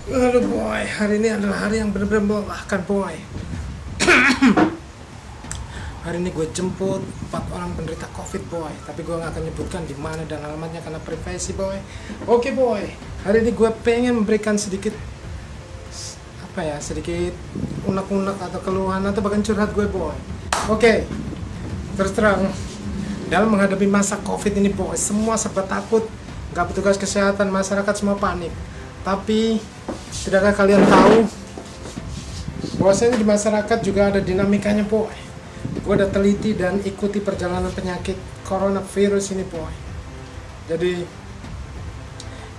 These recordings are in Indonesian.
Aduh boy, hari ini adalah hari yang benar-benar melelahkan boy. Hari ini gue jemput 4 orang penderita covid boy. Tapi gue gak akan nyebutkan di mana dan alamatnya karena privasi boy. Oke boy, hari ini gue pengen memberikan sedikit sedikit unek-unek atau keluhan atau bahkan curhat gue boy. Oke, terus terang, dalam menghadapi masa covid ini boy, semua serba takut. Gak petugas kesehatan, masyarakat semua panik. Tapi tidakkah kalian tahu bahwasanya di masyarakat juga ada dinamikanya boy. Gue udah teliti dan ikuti perjalanan penyakit coronavirus ini boy. Jadi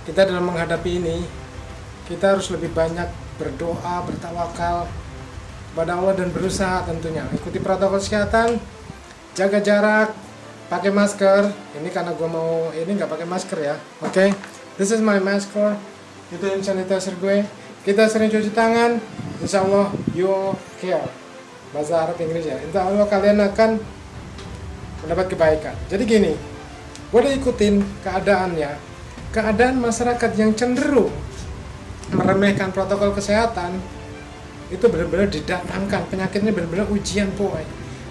kita dalam menghadapi ini, kita harus lebih banyak berdoa, bertawakal pada Allah dan berusaha tentunya ikuti protokol kesehatan, jaga jarak, pakai masker. Ini karena gue mau ini nggak pakai masker ya. Oke, this is my masker. Itu hand sanitizer gue. Kita sering cuci tangan. Insya Allah you care. Bahasa Arab Inggris ya. Insya Allah kalian akan mendapat kebaikan. Jadi gini, gue udah ikutin keadaannya. Keadaan masyarakat yang cenderung meremehkan protokol kesehatan itu benar-benar didatangkan. Penyakitnya benar-benar ujian boy.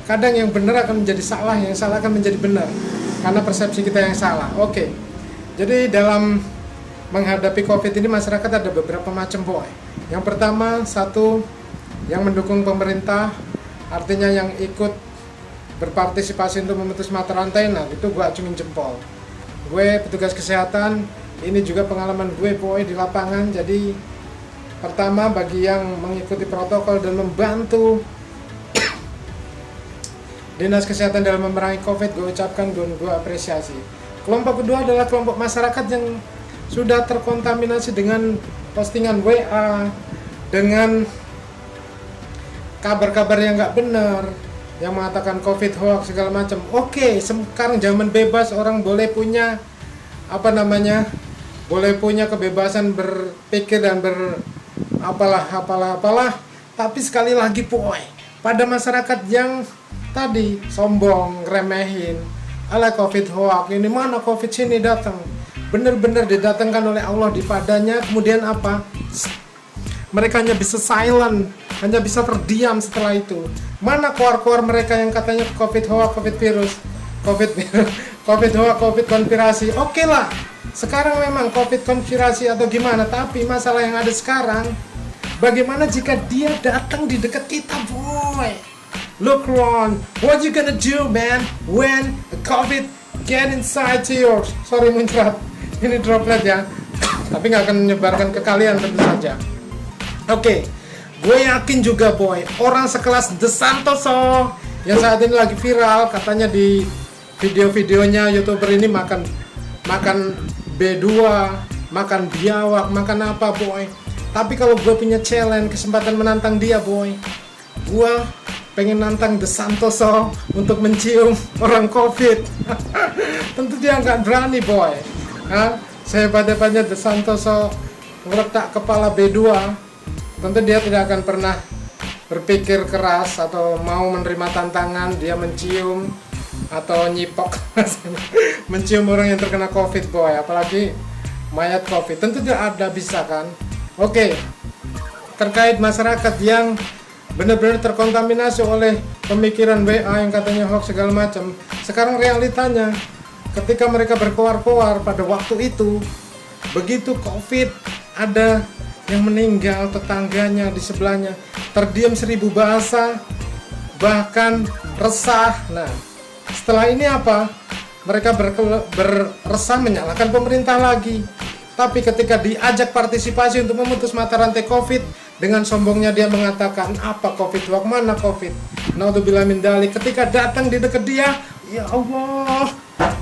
Kadang yang benar akan menjadi salah, yang salah akan menjadi benar karena persepsi kita yang salah. Oke. Jadi dalam menghadapi covid ini masyarakat ada beberapa macam boy. Yang pertama, satu yang mendukung pemerintah, artinya yang ikut berpartisipasi untuk memutus mata rantai. Nah itu gue acungin jempol. Gue petugas kesehatan, ini juga pengalaman gue boy di lapangan. Jadi pertama, bagi yang mengikuti protokol dan membantu dinas kesehatan dalam memerangi covid, gue ucapkan gue apresiasi. Kelompok kedua adalah kelompok masyarakat yang sudah terkontaminasi dengan postingan WA, dengan kabar-kabar yang nggak benar, yang mengatakan covid hoax segala macam. Oke, sekarang zaman bebas, orang boleh punya boleh punya kebebasan berpikir dan apalah. Tapi sekali lagi boy, pada masyarakat yang tadi sombong, remehin, ala covid hoax, ini mana covid sini datang, benar-benar didatangkan oleh Allah di padanya. Kemudian apa? Mereka hanya bisa silent, hanya bisa terdiam setelah itu. Mana keluar mereka yang katanya covid hoax, covid virus, covid hoax, covid konspirasi. Oke lah, sekarang memang covid konspirasi atau gimana, tapi masalah yang ada sekarang, bagaimana jika dia datang di dekat kita boy? Look Ron, what you gonna do man when covid get inside to yours? Sorry muncrat, ini droplet ya, tapi nggak akan menyebarkan ke kalian tentu saja. Oke, gue yakin juga boy, orang sekelas The Santoso yang saat ini lagi viral, katanya di video-videonya youtuber ini makan B2, makan biawak, makan apa boy. Tapi kalau gue punya challenge, kesempatan menantang dia boy, gue pengen nantang The Santoso untuk mencium orang covid. Tentu dia nggak berani boy. Sehebat-hebatnya The Santoso meletak kepala B2, tentu dia tidak akan pernah berpikir keras atau mau menerima tantangan dia mencium atau nyipok mencium orang yang terkena covid boy, apalagi mayat covid. Tentu dia ada bisa kan. Oke, terkait masyarakat yang benar-benar terkontaminasi oleh pemikiran WA yang katanya hoax segala macam. Sekarang realitanya, ketika mereka berkoar-koar pada waktu itu, begitu covid ada yang meninggal, tetangganya di sebelahnya terdiam 1000 bahasa, bahkan resah. Nah, setelah ini apa? Mereka berresah menyalahkan pemerintah lagi. Tapi ketika diajak partisipasi untuk memutus mata rantai covid, dengan sombongnya dia mengatakan apa covid, hoax mana covid. Naudzubillah min dzalik. Ketika datang di dekat dia, ya Allah,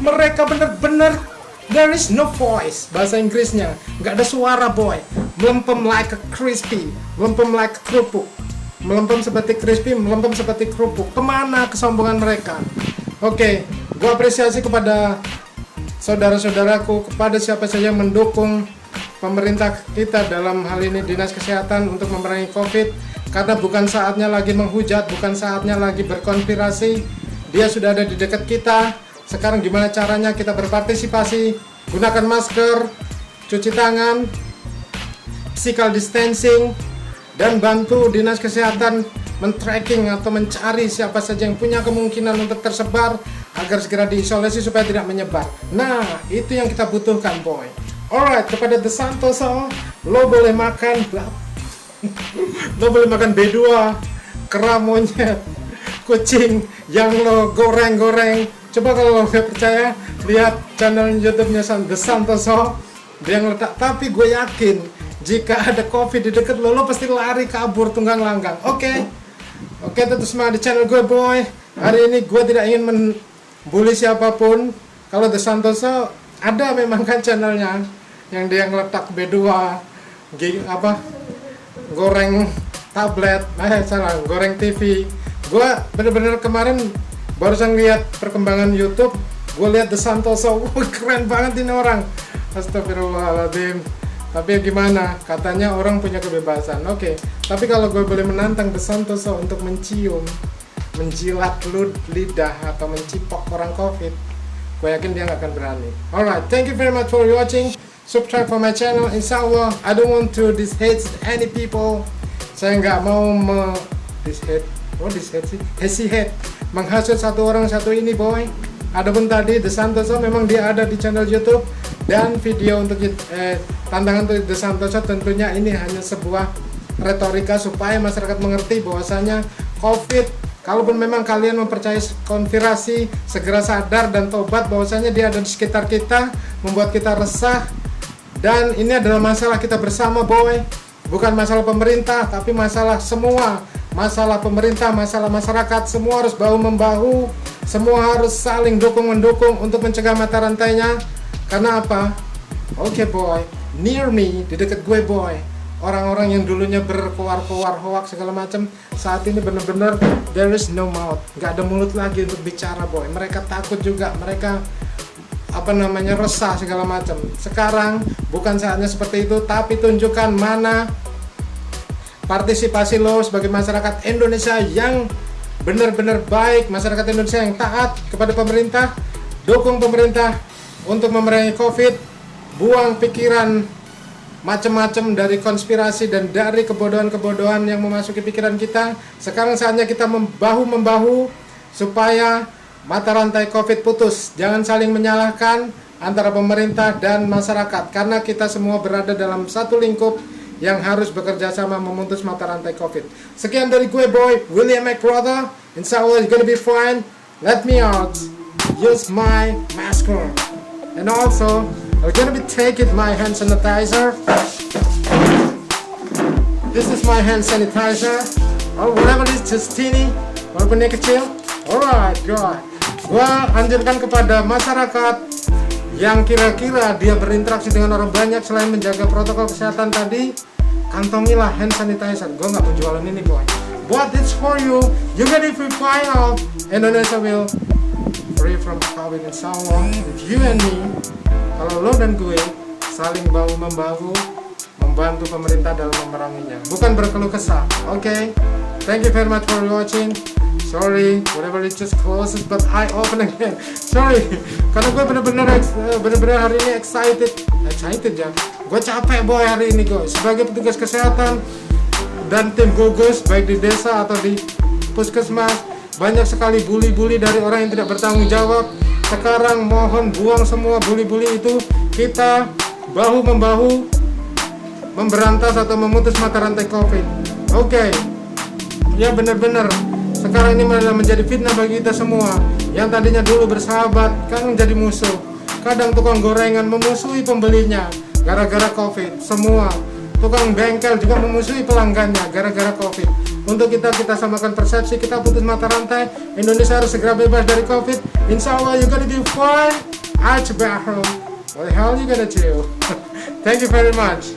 mereka benar-benar there is no voice, bahasa Inggrisnya nggak ada suara boy, melempem like a crispy, melempem like kerupuk, melempem seperti crispy, melempem seperti kerupuk. Kemana kesombongan mereka? Oke, gua apresiasi kepada saudara-saudaraku, kepada siapa saja yang mendukung pemerintah kita dalam hal ini dinas kesehatan untuk memerangi covid, karena bukan saatnya lagi menghujat, bukan saatnya lagi berkonspirasi. Dia sudah ada di dekat kita. Sekarang gimana caranya kita berpartisipasi? Gunakan masker, cuci tangan, physical distancing, dan bantu dinas kesehatan men-tracking atau mencari siapa saja yang punya kemungkinan untuk tersebar agar segera diisolasi supaya tidak menyebar. Nah, itu yang kita butuhkan, boy. Alright, kepada The Santoso, lo boleh makan lo boleh makan B2, kera monyet, kucing yang lo goreng-goreng. Coba kalau lo gak percaya, lihat channel YouTube-nya The Santoso, dia ngeletak. Tapi gue yakin jika ada COVID di dekat lo pasti lari kabur tunggang langgang. Oke, tetap semangat di channel gue, boy. Hari ini gue tidak ingin membuli siapapun. Kalau The Santoso ada memang kan channelnya yang dia ngeletak B2, goreng tablet, goreng TV. Gue bener-bener kemarin barusan lihat perkembangan YouTube, gue lihat The Santoso, keren banget ini orang. Astagfirullahaladzim. Tapi ya gimana, katanya orang punya kebebasan. Oke, tapi kalau gue boleh menantang The Santoso untuk mencium, menjilat lidah atau mencipok orang COVID, gue yakin dia nggak akan berani. Alright, thank you very much for watching. Subscribe for my channel. Insya-Allah, I don't want to hate any people. Saya nggak mau menghasut satu orang satu ini, boy. Adapun tadi The Santoso memang dia ada di channel YouTube, dan video untuk tantangan untuk The Santoso tentunya ini hanya sebuah retorika supaya masyarakat mengerti bahwasanya COVID, kalaupun memang kalian mempercayai konspirasi, segera sadar dan tobat bahwasanya dia ada di sekitar kita, membuat kita resah, dan ini adalah masalah kita bersama, boy. Bukan masalah pemerintah, tapi masalah semua. Masalah pemerintah, masalah masyarakat, semua harus bahu-membahu, semua harus saling dukung-mendukung untuk mencegah mata rantainya. Karena apa? Oke, boy, near me, di dekat gue, boy, orang-orang yang dulunya berkoar-koar hoax segala macam, saat ini benar-benar there is no mouth, nggak ada mulut lagi untuk bicara, boy. Mereka takut juga, mereka resah segala macam. Sekarang bukan saatnya seperti itu, tapi tunjukkan mana partisipasi lo sebagai masyarakat Indonesia yang benar-benar baik, masyarakat Indonesia yang taat kepada pemerintah, dukung pemerintah untuk memerangi COVID, buang pikiran macam-macam dari konspirasi dan dari kebodohan-kebodohan yang memasuki pikiran kita. Sekarang saatnya kita membahu-membahu supaya mata rantai COVID putus. Jangan saling menyalahkan antara pemerintah dan masyarakat, karena kita semua berada dalam satu lingkup yang harus bekerja sama memutus mata rantai COVID. Sekian dari gue, boy, William McBrother. Insya-Allah, it's gonna be fine. Let me out. Use my masker. And also, I'm gonna be taking my hand sanitizer. This is my hand sanitizer. Or whatever it is, just teeny. Walaupun dia kecil. Alright, good. Gua anjurkan kepada masyarakat yang kira-kira dia berinteraksi dengan orang banyak, selain menjaga protokol kesehatan tadi, kantongilah hand sanitizer. Gua nggak penjualan ini, boy, but it's for you. You get it free final. Indonesia will free from COVID, insya-Allah. With you and me, kalau lo dan gue saling bahu-membahu membantu pemerintah dalam memeranginya, bukan berkeluh kesah. Oke, thank you very much for watching. Sorry, whatever it just closes, but I open again. Sorry, karena gue bener-bener hari ini excited ya. Gue capek, boy, hari ini, gue sebagai petugas kesehatan dan tim gugus baik di desa atau di puskesmas. Banyak sekali bully-bully dari orang yang tidak bertanggung jawab. Sekarang mohon buang semua bully-bully itu. Kita bahu-membahu memberantas atau memutus mata rantai COVID. Oke. Ya, benar-benar sekarang ini malah menjadi fitnah bagi kita semua. Yang tadinya dulu bersahabat, kan menjadi musuh. Kadang tukang gorengan memusuhi pembelinya gara-gara COVID. Semua tukang bengkel juga memusuhi pelanggannya gara-gara COVID. Untuk kita samakan persepsi, kita putus mata rantai. Indonesia harus segera bebas dari COVID. Insya Allah, you gonna be fine. I'll be home. What the hell you gonna do? Thank you very much.